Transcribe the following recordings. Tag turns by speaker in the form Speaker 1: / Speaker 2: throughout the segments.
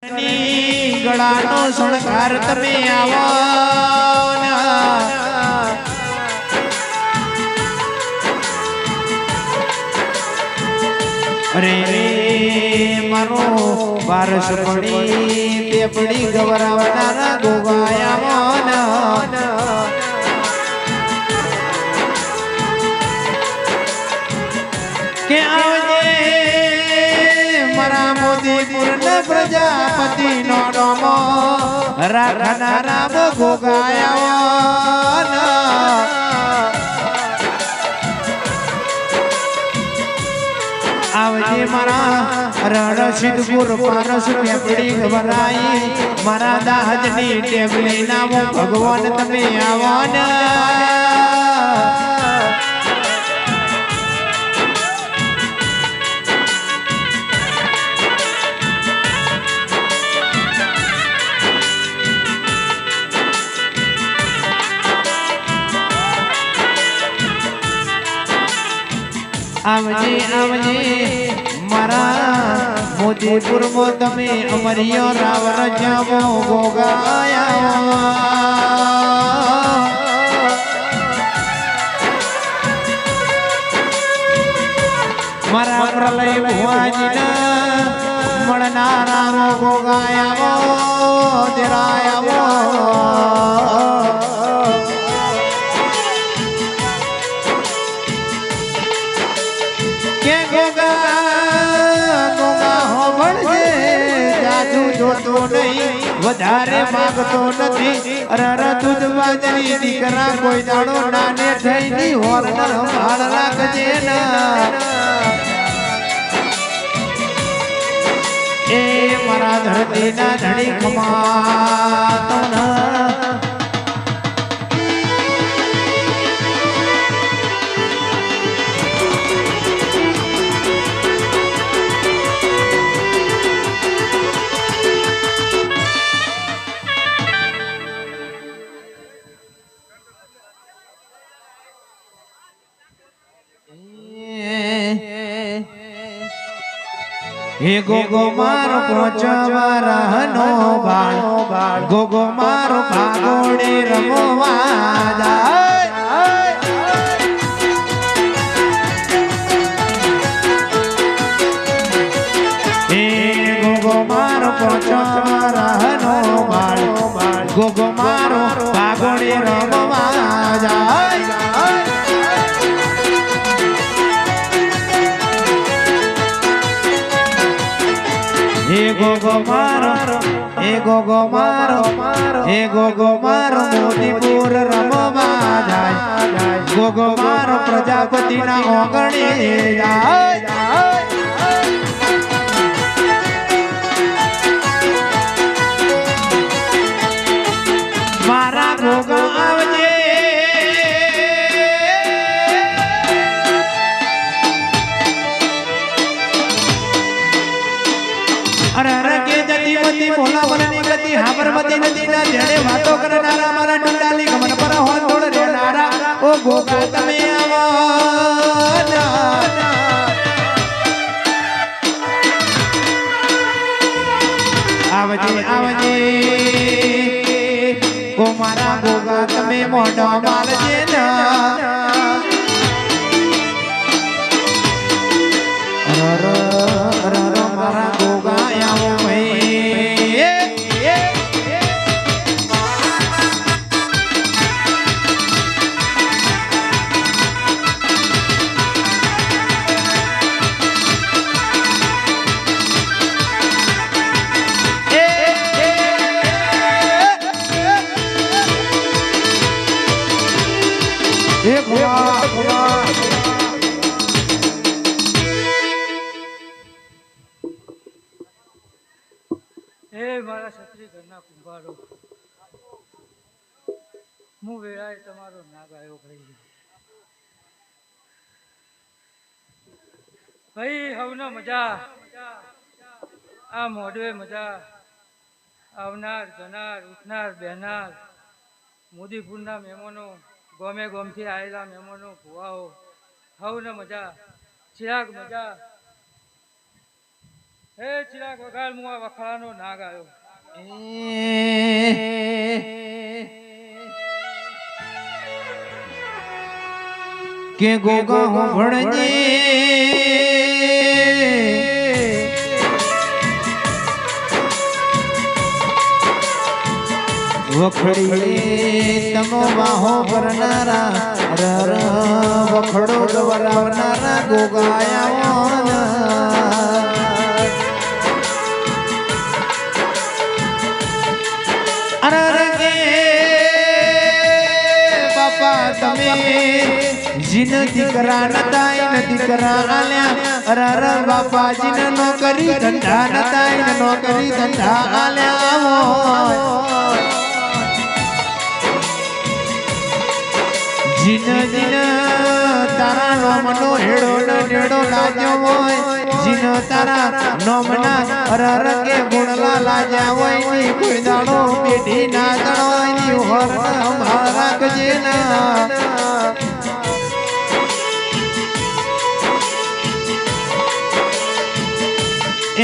Speaker 1: ગળાનો શણગાર તમે આવો અરે મારો વારસ પડી તે પડી ગવરાવનારા ગોગાયા કે આવજે મારા મોદીપુર ના પ્રજાપતિ નો નોમો રાખનારા ગોગાયા આવજે મારા રણસિદ્ધપુર પારસ પેપડી ગવરાઈ મારા દાહજની ટેબલી નામો ભગવાન તમે આવો આવજે આવજે મારા મોદીપુર માં તમે અમરિયો રાવણ જામો ગોગાયા મારા પ્રલય ભુવાજીના મળનારા ગોગાયા દેરાયા વધારે માંગતો નથી અરર દૂધ બાજરી દીકરા કોઈ દાડો નાને થઈ ની હોર સંભાળ રાખજે એ મારા ધરતી ના ધણી કમાતો હે ગોગો મારો પોચવારાનો બાળ ગોગો મારો ભાગોડે રમવા જાય હે ગોગો મારો પોચવારાનો બાળ ગોગો મારો ભાગોડે રમવા જાય હે ગોગો મારો મોદીપુર રમવા જાય ગોગો મારો પ્રજાપતિ ના ઓગણે જાય મારા ગોગા આવજે અરે અરે કે જતી મતી ભોલા મનની ગતિ હાબરમતી નદીના જેડે વાતો કરનારા મારા ડુંડાલી ગમન પર હોંદોળ રેનારા ઓ ગોગા તમે આવો આવજે આવજે ઓ મારા ગોગા તમે મોઢો માલજે મારા ગોગા આવો
Speaker 2: મારા છત્રી ઘરના કુંભારો હું વેળાએ તમારો નાગ આવ્યો ભાઈ હવનો મજા આ મોઢવે મજા આવનાર જનાર ઉઠનાર બેનાર મોદીપુરના મહેમાનો ગોમે ગોમથી આવેલા મહેમાનો ભુવાઓ હવને મજા ચિરાગ મજા હે ચિરાગ વગાડ હું આ વખડાનો નાગ આવ્યો.
Speaker 1: કે ગોગા હું ભણજે વખડી તમો વાહો ભરનારા રર વખડો ગવરાવનારા ગોગાયા અરે કે બાપા તમે જીન દીકરા નતાઈ ન દીકરા આલ્યા અર બાપા જીન નોકરી ધંધા નતાઈ ન નોકરી ધંધા આલ્યા જીન જીન તારા નોમનો હેડો નેડો લાગ્યો હોય જીન તારા નોમના અર કે ગુણલા લાગ્યા હોય ની કોઈ દાડો પેઢી ના દણો ની હોર અમારા ગજેના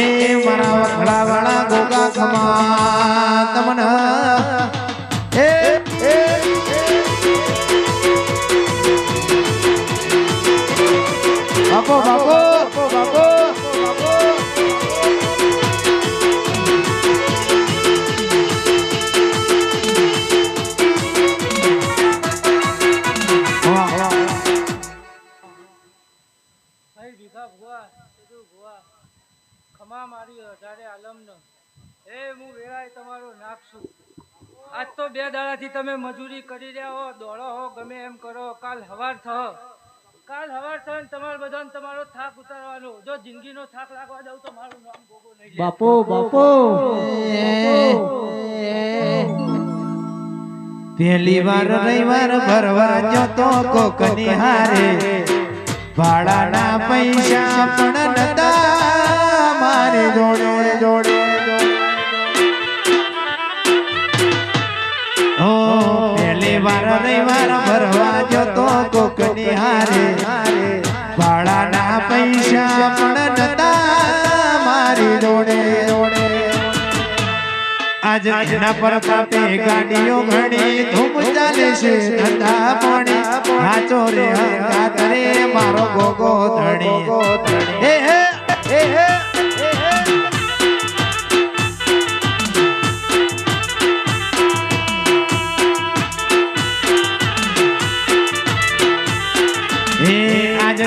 Speaker 1: એ મારા વખડા વાળા ગોગા ખમા તમન એ બાપો બાપો બાપો
Speaker 2: ખમા મારી હજારે આલમનો એ હું વેળાએ તમારો નાખશું. આજ તો 2 દાડાથી તમે મજૂરી કરી રહ્યા હો, દોડો હો, ગમે એમ કરો. કાલ હવાર થઈને તમારે બધાને તમારો થાક ઉતારવાનો. જો જિંદગીનો થાક લાગવા દઉં તો મારું નામ ગોગો નહીં.
Speaker 1: બાપો બાપો પહેલી વાર રવિવાર ભરવા જતો કોકની હારે ભાડાના પૈસા પણ નતા મારે જોડે જોડે હો પહેલી વાર રવિવાર ભરવા જતો કોકની હારે ભાડાના પૈસા પણ નતા મારી જોડે જોડે આજ એના પર કાપે ગાડીઓ ઘણી ધૂમ ચાલે છે ધંધા પાણી હાચો રે હંગાત રે મારો ગોગો ધણી એ હે એ હે આજ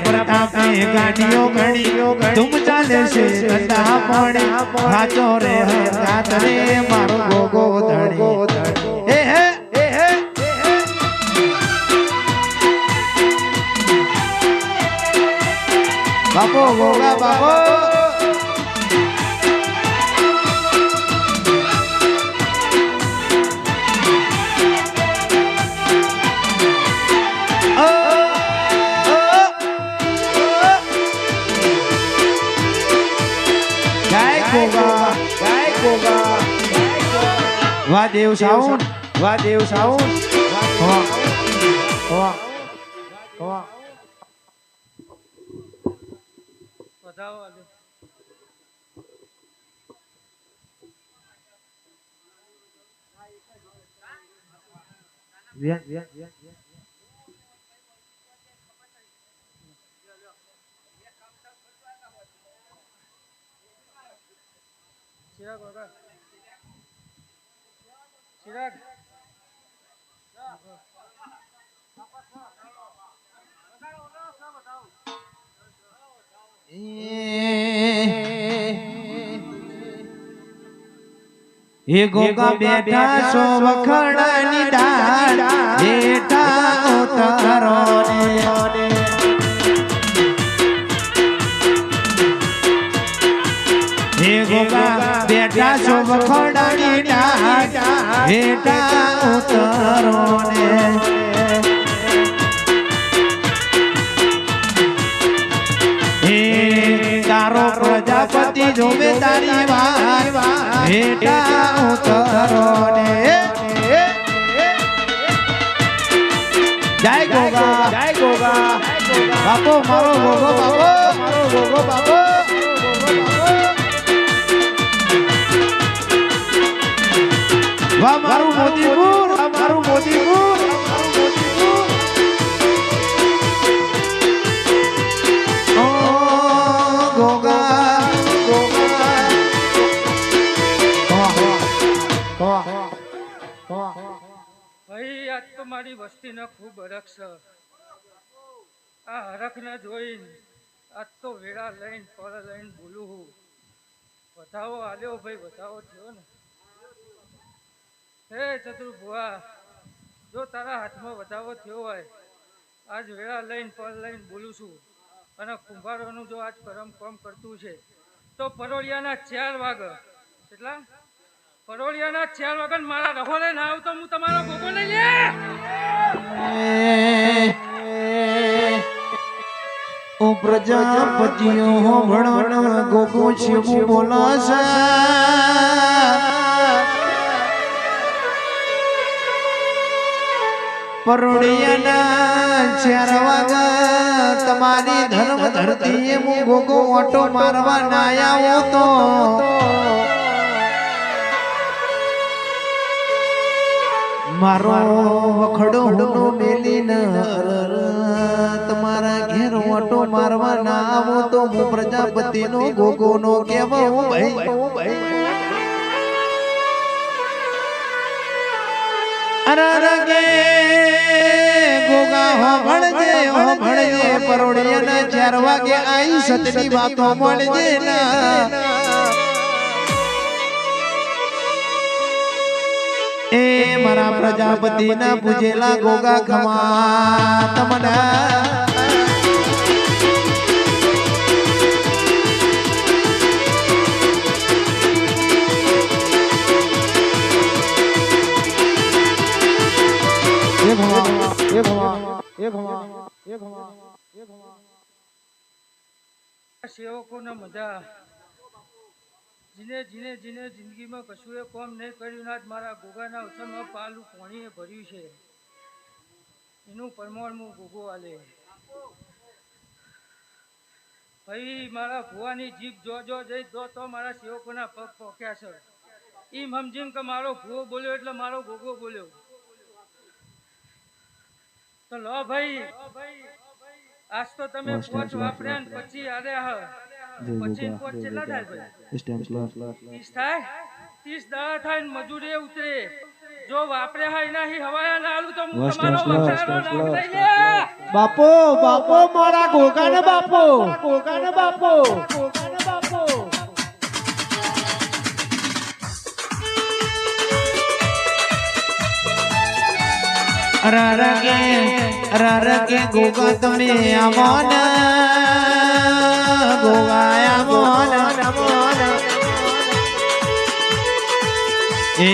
Speaker 1: પ્રતાપે ગાડીઓ ઘણી ધૂમ ચાલે છે ધંધા પાણી હાચો રે હંગાત રે મારો ગોગો ધણી એ હે એ હે બાપો ગોગા બાપો વાહ દેવ સાઉન્ડ વાહ દેવ સાઉન્ડ વાહ વાહ વાહ
Speaker 2: વધાવો આલે. ચિરાગ વગાડ. ચિરાગ
Speaker 1: એ ગોગા બેઠા સો વખડાની ડાળ બેઠા ઉતારો ને એ ગોગા બેઠા સો વખડાની ડાળ બેઠા ઉતારો ને તારો પ્રજાપતિ જોવે તારી વાત બેટા ઉતરો ને જય ગોગા બાપો મારો ગોગો બાપો મારો ગોગો બાપો વાહ મારું મોદીપુર, વાહ મારું મોદીપુર. ઓ ગોગા, ગોગા.
Speaker 2: ભાઈ આજ તો મારી વસ્તીનો ખૂબ હરખ છે. આ હરખને જોઈને આજ તો વેળા લઈને પર લઈને બોલું હું. વધાવો આલ્યો ભાઈ, વધાવો થયો ને. હે ચતુર ભુવા, જો તારા હાથમાં વધાવો થયો હોય, આજ વેળા લઈને પર લઈને બોલું છું. અને કુંભારોનું જો આજ કરમ કામ કરતું છે તો પરોળિયાના 4 વાગે કેટલા પરોળિયાના 4 વાગે મારા રહોલે ના આવતો હું તમારો ગોગો લઈ લે.
Speaker 1: ઓ પ્રજાપતિઓ ભણણ ગોગો શિવ બોલાશે. પરોળિયાના 4 વાગે તમારી ધર્મ ધરતીએ હું ગોગો ઓટો મારવા ના આવ્યો તો મારો વખડો હુનો મેલીને તમારા ઘેર ઓટો મારવા ના આવો તો હું પ્રજાપતિનો ગોગોનો કહેવાઉં ભાઈ. અરરગે ગોગા હો ભણજે પરોળિયાના 4 વાગે આઈ સતની વાતો મળજે ના. એ મારા પ્રજાપતિના પૂજેલા ગોગા ખમા તમના.
Speaker 2: સેવકોને મજા જીને જિંદગીમાં કશું એ કોમ નહીં કર્યું ના મારા ગોગાના ઉછળમાં પાલું પાણીએ ભર્યું છે એનું પરમાણ હું ગોગો આલે. ભાઈ મારા ભુવાની જીભ જો જઈ તો મારા સેવકોના પગ પોક્યા છે. એમ સમજીને કે મારો ભુવો બોલ્યો એટલે મારો ગોગો બોલ્યો. તો લો ભાઈ આજ તો તમે પોચ વાપર્યા ને પછી આર્યા પછી પોચ કેટલા થાય ભાઈ? 30 થાય. 30 દાડા થાય ને મજૂરી ઉતરે. જો વાપર્યા હોય નહીં હવાયા ના આલું તો હું તમારો વસારો નામ લઈ લે.
Speaker 1: બાપો બાપો મારા ગોગાને બાપો, ગોગાને બાપો, ગોગાને બાપો. અરરગે ગોગા તમે આમોન ગોગા આમોન આમોન. એ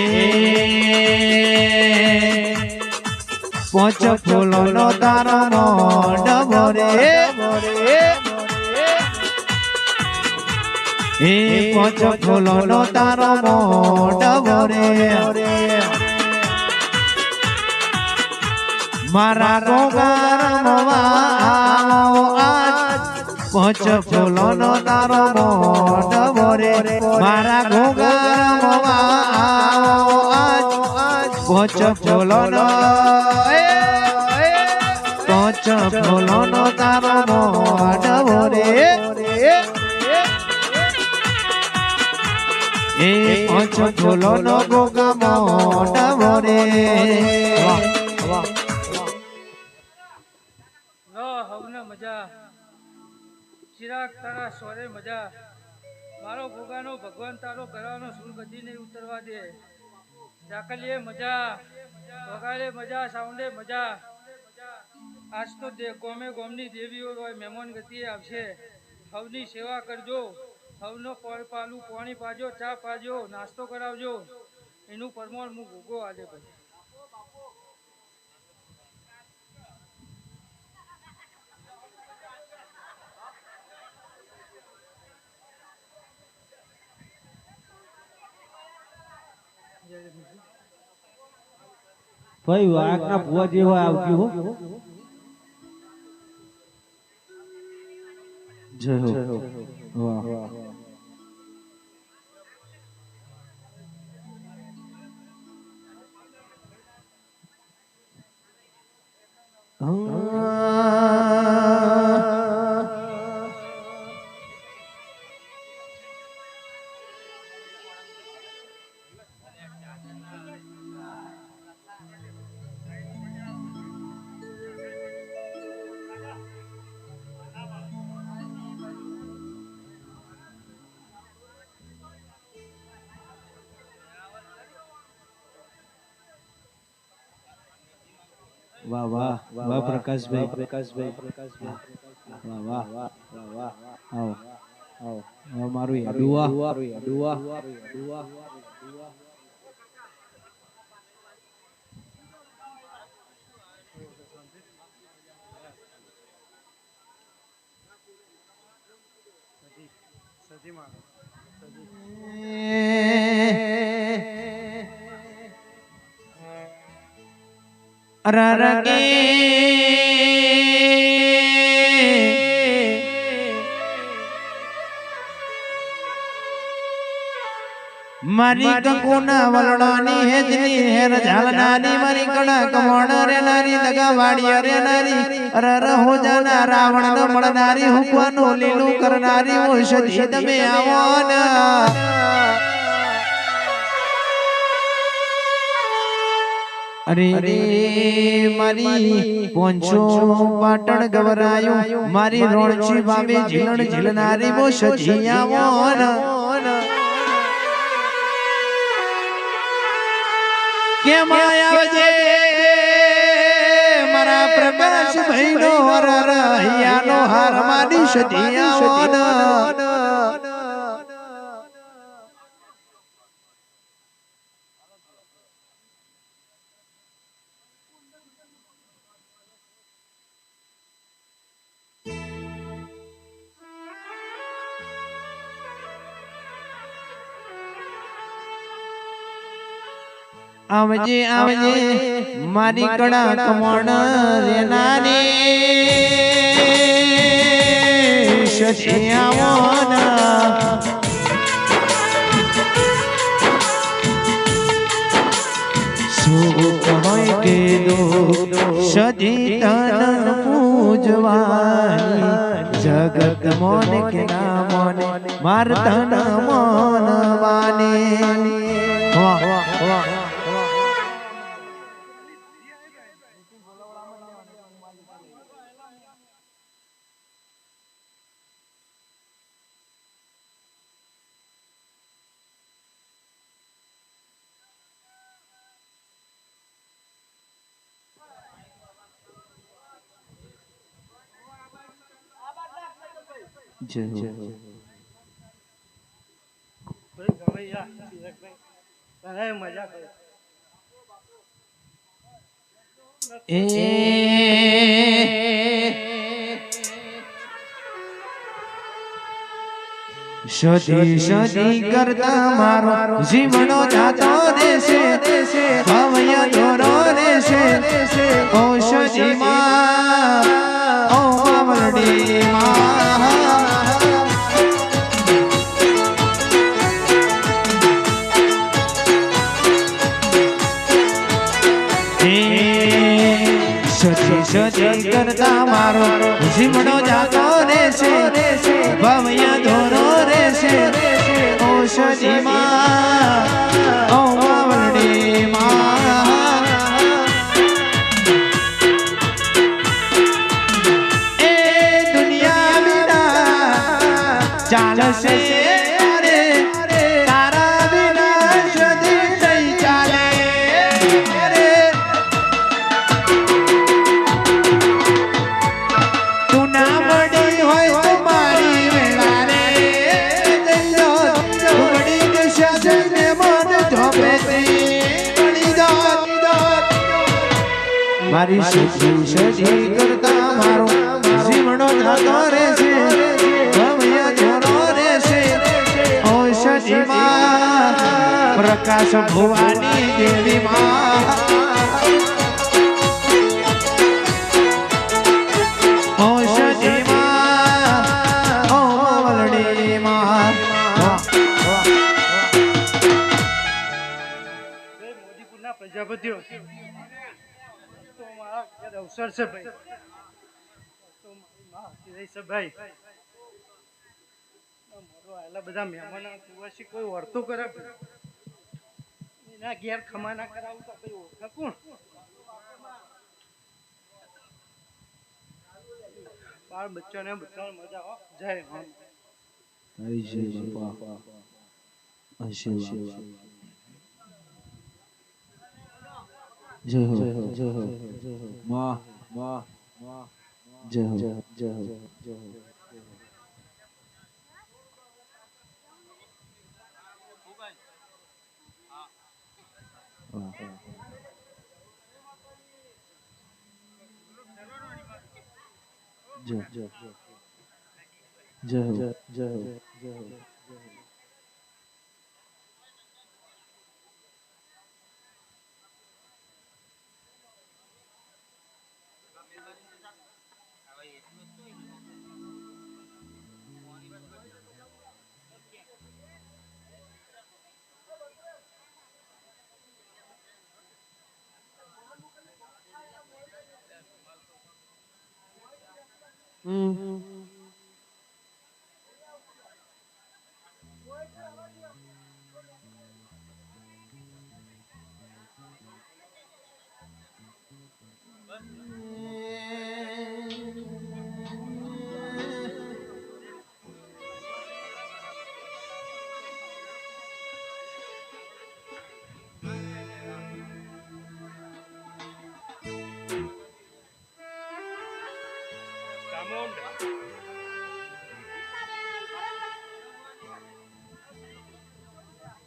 Speaker 1: પોચ ફૂલોનો તારો મોઢ ભરે. એ પોચ ફૂલોનો તારો મોઢ ભરે. મારા ગોગા રમવા આવો આજ પોચ ફૂલોનો તારો મોઢ ભરે. મારા ગોગા રમવા આવો આજ પોચ ફૂલોનો તારો મોઢ ભરે. એ પોચ ફૂલોનો ગોગા મોઢ ભરે.
Speaker 2: મજા ચિરાગ તારા સોરે મજા. મારો ગોગાનો ભગવાન તારો ઘરવાનો સુર કદી નહીં ઉતરવા દે. ચાકલીએ મજા, વગાડે મજા, સાઉન્ડે મજા. આજ તો ગોમે ગોમની દેવીઓ હોય મહેમાન ગતિએ આવશે. હવની સેવા કરજો, હવનો પાલું પાણી પાજો, ચા પાજો, નાસ્તો કરાવજો. એનું પરમાણ હું ગોગો આજે ભાઈ.
Speaker 3: ભાઈ વાઘના ભુવા જે હોય આવજો હો. જય હો. વાહ વાહ વાહ વાહ પ્રકાશભાઈ વાહ વાહ વાહ આવો આવો મારું યાદુઆ
Speaker 1: રરગે મારી કંકુના વલડાની હેજની હેર ઝાલનાની મારી કડા કમણ રે નારી દગા વાડી રે નારી રર હો જાના રાવણ ન મળનારી હુકવાનું લીલું કરનારી ઓ સજી તમે આવો ના અરે રે મારી પોંચો પાટણ ગવરાયું મારી રોણચી બાબે ઝીલણ ઝીલનારી વો સજીયા વોન કે માયાવજે મારા પ્રકાશ ભાઈનો હરર હૈયાનો હાર મારી સજીયા વોન આવજે આવજે મારી કડા કમણ રે નાની સજિયાવોના સુખ હોય કે દુઃખ સજી તન પૂજવાની જગત મોન કે ના મોને માર તન મોન વાની વાહ વાહ વાહ
Speaker 3: જય હો
Speaker 2: મજા
Speaker 1: એ સદી સદી કરતા મારો જીવનો જાતો દેશે ભવયા દોરો દેશે ઓ સદી માં ઓ માવડી માં સજી કરતા મારો જીવનો જાતો રહેશે ભવયા ધોરો રહેશે ઓ સજી માં ઓ માવડી માં એ દુનિયા વિના ચાલશે તારા વિના સજી નહીં ચાલે મારી સજી કરતા મારો જીવનો જાતો રહેશે ભવયા ધોરો રહેશે ઓ સજી માં પ્રકાશ ભુવાની દેવી માં ઓ સજી માં ઓ માવલડી માં
Speaker 2: મોદીપુરના પ્રજાપતિઓ તો મારા ઘેર અવસર છે ભાઈ તો મારી માં હતી રહી છે ભાઈ મારો આલા બધા મહેમાનો કુવાસી કોઈ વર્તું કરે એના ઘેર ખમા ના કરાવું તો ભાઈ ઓળખે કોણ બાળ બચ્ચાને બધાને મજા આવો જય હનુમાન
Speaker 3: તારી જય બાપા આશીર્વાદ જય હો જય હો માં જય હો જય હો જય જય હો જય હો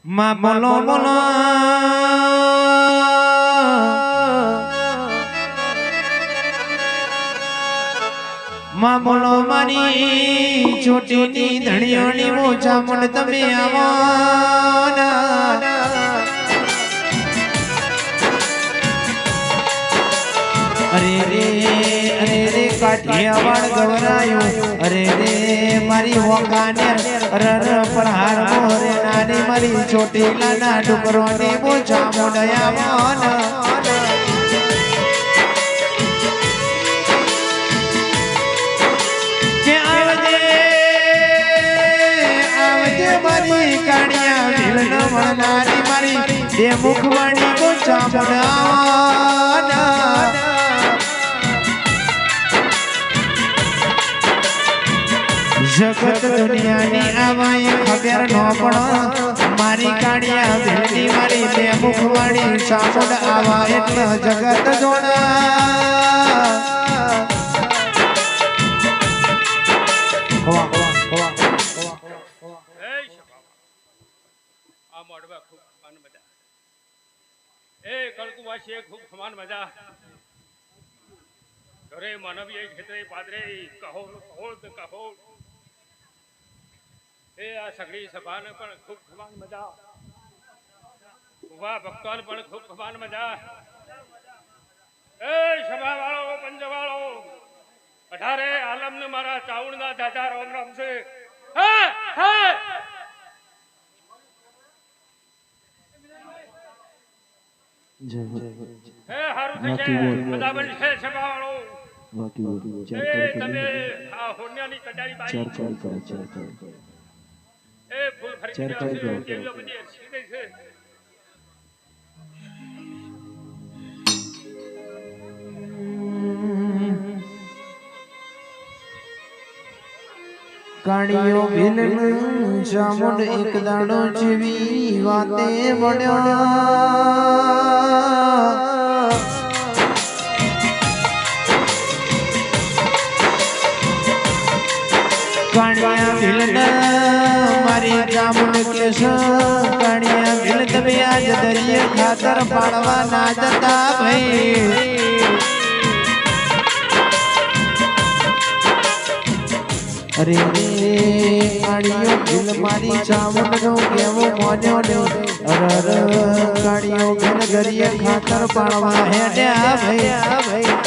Speaker 1: માં બોલો બોલો માં બોલો મારી ચોટીની ધણીઓની મોજા મન તમે આવવાના અરે રે કાઠિયાવાડ ગવરાયું અરે રે મારી હોકાને રર પ્રહાર મોરે નાની મારી ચોટીલાના ડુંગરોની મોજા મોડયા મન કે આવજે મારી કાણિયા ભીલ ન મળનારી મારી બે મુખવાણી મોજા મોડવાના જગત દુનિયાની આવાય ખબર ન પડો મારી કાળિયા ભેટી મારી બે મુખવાણી ચામુંડ આવા એટલે જગત જોડા
Speaker 4: આ મોડવા ખૂબ ખમાન મજા એ કળકુવાસી ખૂબ ખમાન મજા ઘરે માનવીય ખેતરે પાદરે કહો કહો એ આ સગડી સભાને પણ ખૂબ ખમાન મજા ઉભા ભક્તોને પણ ખૂબ ખમાન મજા એ સભા વાળો પંચવાળો 18 આલમને મારા ચાવણના દાદા રામ રામ છે હા હા
Speaker 3: જય હો
Speaker 4: એ હારું થઈ જાય બધા બન છે સભા વાળો
Speaker 3: બાકી બોલ
Speaker 4: એ તમે આ હોન્યાની કટારી બાઈ
Speaker 3: ચાર
Speaker 4: એ ફૂલ ફરી
Speaker 3: ચાર
Speaker 4: ગયા છે
Speaker 3: ચાર
Speaker 4: કેવીઓ બધી સીધે છે
Speaker 1: કાળિયો ભીલ ચામુંડ એક દાડો જેવી વાતે મળ્યો કાળિયા ભીલ મારી ચામુંડ કેશ કાળિયા ભીલ તમે આજ દરિયે ખાતર પાડવા ના જતા ભાઈ અરે કાળિયો ભીલ મારી ચામુંડ નો કેવો મોન્યો ને અરર કાળિયો ભીલ દરિયે ખાતર પાડવા હેડ્યા ભાઈ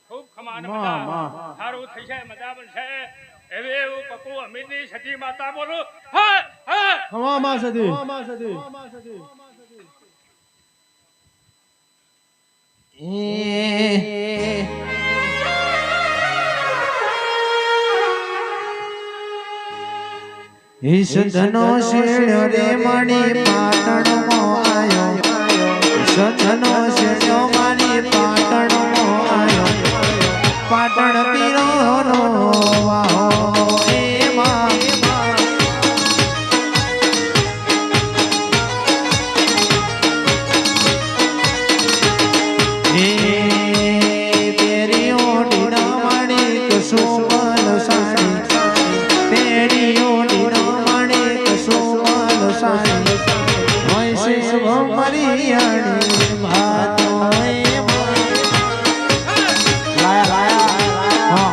Speaker 4: ખૂબ ખમાન મજા સારું થઈ જાય મજા બનશે એવી એવું પકુ અમીરની સતી માતા બોલું હા હા
Speaker 3: ખવામાં સદી
Speaker 1: ઈશધનો શેડ્યો રે મણી પાટણમાં આયો ઈશધનો શેડ્યો મારી પાટણમાં આયો પાટણ પીરોનો વાહો એમાં પેરીઓ ડીના માણી કસુમલ સાડી પેરીઓ ડીના માણી કસુમલ સાડી હોય શિવ મરિયાણી ભાતો એમાં લાયા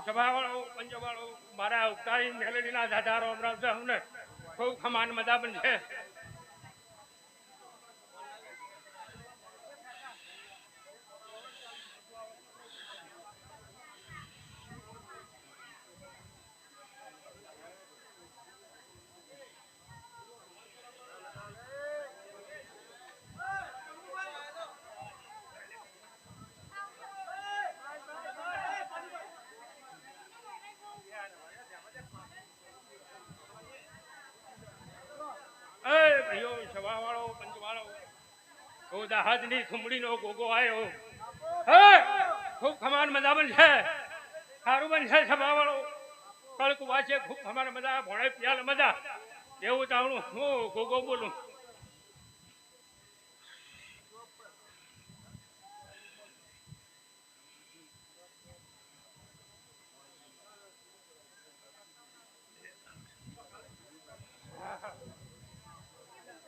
Speaker 4: સભાવાળો પંચવાળો મારા ઉતારી મેલેડીના દાદારો અમરાવ છે અમને ખૂબ ખમાન મજા પણ છે ભાઈઓ સભાવાળો પંચવાળો તો દહાજની થુમડીનો ગોગો આવ્યો હે ખૂબ ખમાન મજા પણ છે સારું પણ છે સભાવાળો કળક વાંચે ખૂબ ખમાન મજા ભોળે પિયાલ મજા એવું તાવણું હું ગોગો બોલું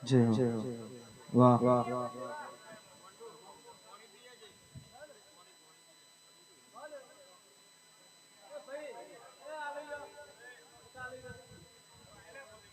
Speaker 3: જય હો વાહ